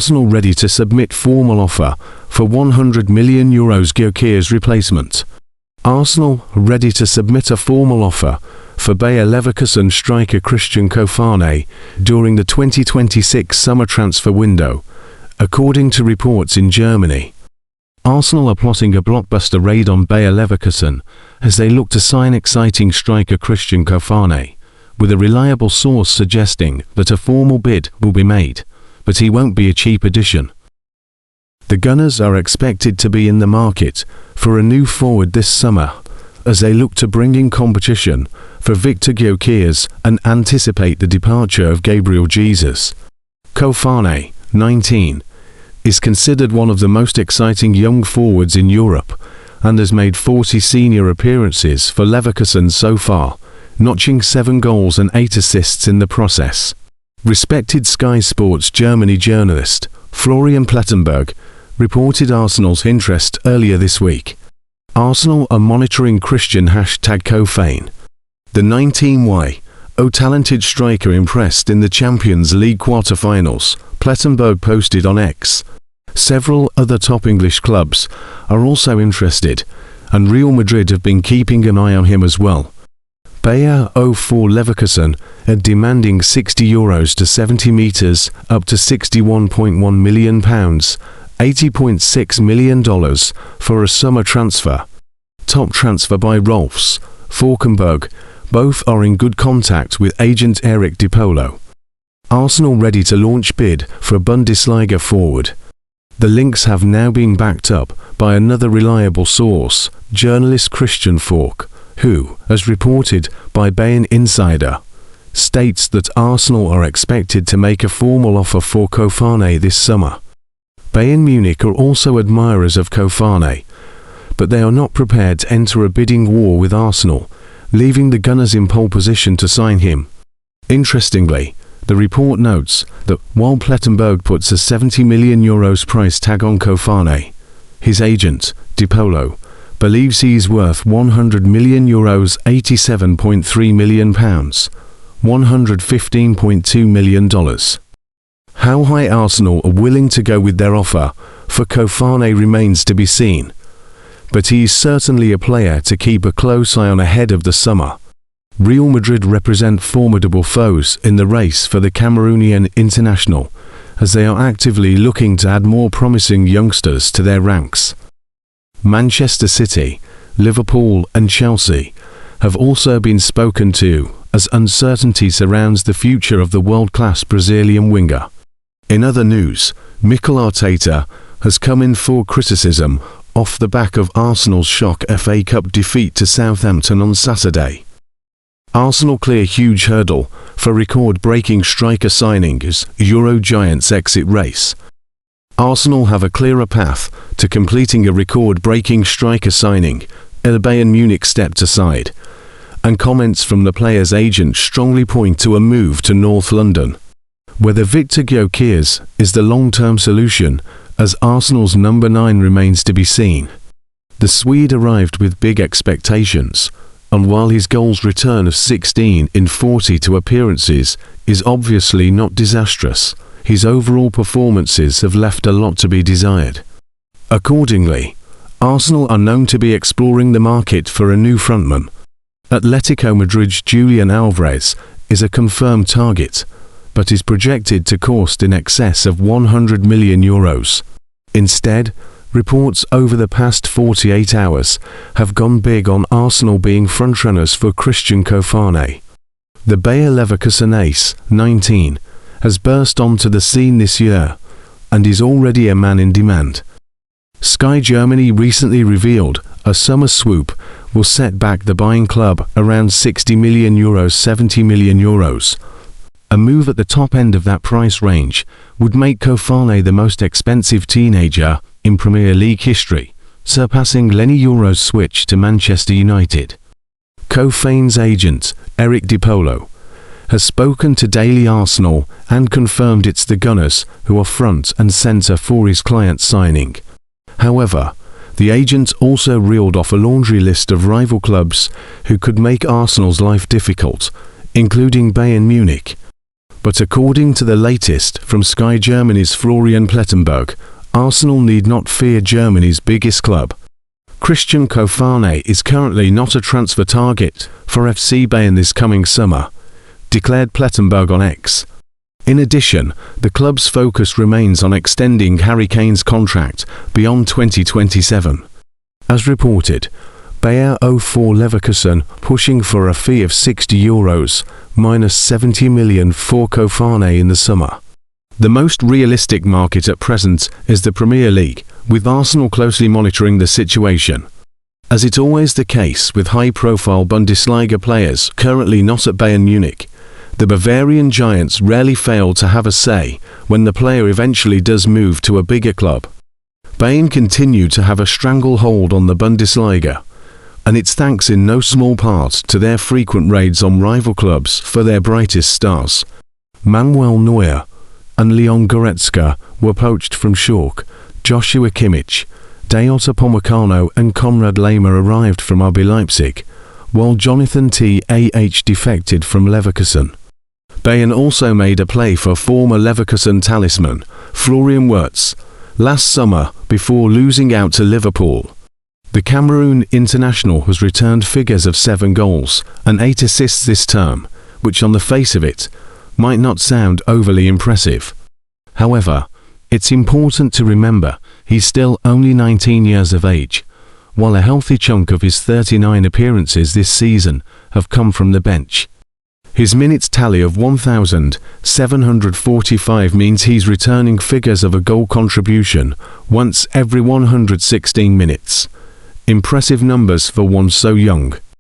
Arsenal ready to submit formal offer for €100 million Gyökeres replacement. Arsenal ready to submit a formal offer for Bayer Leverkusen striker Christian Kofane during the 2026 summer transfer window, according to reports in Germany. Arsenal are plotting a blockbuster raid on Bayer Leverkusen as they look to sign exciting striker Christian Kofane, with a reliable source suggesting that a formal bid will be made, but he won't be a cheap addition. The Gunners are expected to be in the market for a new forward this summer, as they look to bring in competition for Victor Gyökeres and anticipate the departure of Gabriel Jesus. Kofane, 19, is considered one of the most exciting young forwards in Europe and has made 40 senior appearances for Leverkusen so far, notching 7 goals and 8 assists in the process. Respected Sky Sports Germany journalist Florian Plettenberg reported Arsenal's interest earlier this week. Arsenal are monitoring Christian #Kofane. The 19-year-old talented striker impressed in the Champions League quarter-finals, Plettenberg posted on X. Several other top English clubs are also interested, and Real Madrid have been keeping an eye on him as well. Bayer 04 Leverkusen are demanding €60 to 70 meters up to £61.1 million, $80.6 million for a summer transfer. Top transfer by Rolfs, Falkenberg. Both are in good contact with agent Eric Di Polo. Arsenal ready to launch bid for a Bundesliga forward. The links have now been backed up by another reliable source, journalist Christian Falk, who, as reported by Bayern Insider, states that Arsenal are expected to make a formal offer for Kofane this summer. Bayern Munich are also admirers of Kofane, but they are not prepared to enter a bidding war with Arsenal, leaving the Gunners in pole position to sign him. Interestingly, the report notes that while Plettenberg puts a €70 million price tag on Kofane, his agent, Di Polo, believes he is worth €100 million, £87.3 million, $115.2 million. How high Arsenal are willing to go with their offer for Kofane remains to be seen, but he is certainly a player to keep a close eye on ahead of the summer. Real Madrid represent formidable foes in the race for the Cameroonian international, as they are actively looking to add more promising youngsters to their ranks. Manchester City, Liverpool and Chelsea have also been spoken to, as uncertainty surrounds the future of the world-class Brazilian winger. In other news, Mikel Arteta has come in for criticism off the back of Arsenal's shock FA Cup defeat to Southampton on Saturday. Arsenal clear huge hurdle for record-breaking striker signing as Euro Giants exit race. Arsenal have a clearer path to completing a record-breaking striker signing, as Bayern Munich stepped aside, and comments from the player's agent strongly point to a move to North London. Whether Victor Gyökeres is the long-term solution, as Arsenal's number 9 remains to be seen. The Swede arrived with big expectations, and while his goals return of 16 in 42 appearances is obviously not disastrous, his overall performances have left a lot to be desired. Accordingly, Arsenal are known to be exploring the market for a new frontman. Atletico Madrid's Julian Alvarez is a confirmed target, but is projected to cost in excess of €100 million. Instead, reports over the past 48 hours have gone big on Arsenal being frontrunners for Christian Kofane. The Bayer Leverkusen ace, 19, has burst onto the scene this year, and is already a man in demand. Sky Germany recently revealed a summer swoop will set back the buying club around €60 million, €70 million. A move at the top end of that price range would make Kofane the most expensive teenager in Premier League history, surpassing Lenny Euro's switch to Manchester United. Kofane's agent, Eric Di Polo, has spoken to Daily Arsenal and confirmed it's the Gunners who are front and centre for his client's signing. However, the agent also reeled off a laundry list of rival clubs who could make Arsenal's life difficult, including Bayern Munich. But according to the latest from Sky Germany's Florian Plettenberg, Arsenal need not fear Germany's biggest club. Christian Kofane is currently not a transfer target for FC Bayern this coming summer, declared Plettenberg on X. In addition, the club's focus remains on extending Harry Kane's contract beyond 2027. As reported, Bayer 04 Leverkusen pushing for a fee of €60 minus 70 million for Kofane in the summer. The most realistic market at present is the Premier League, with Arsenal closely monitoring the situation. As it's always the case with high-profile Bundesliga players currently not at Bayern Munich, the Bavarian giants rarely fail to have a say when the player eventually does move to a bigger club. Bayern continue to have a stranglehold on the Bundesliga, and it's thanks in no small part to their frequent raids on rival clubs for their brightest stars. Manuel Neuer and Leon Goretzka were poached from Schalke, Joshua Kimmich, Dayot Upamecano and Konrad Laimer arrived from RB Leipzig, while Jonathan Tah defected from Leverkusen. Bayern also made a play for former Leverkusen talisman, Florian Wirtz, last summer before losing out to Liverpool. The Cameroon international has returned figures of 7 goals and 8 assists this term, which on the face of it, might not sound overly impressive. However, it's important to remember he's still only 19 years of age, while a healthy chunk of his 39 appearances this season have come from the bench. His minutes tally of 1,745 means he's returning figures of a goal contribution once every 116 minutes. Impressive numbers for one so young.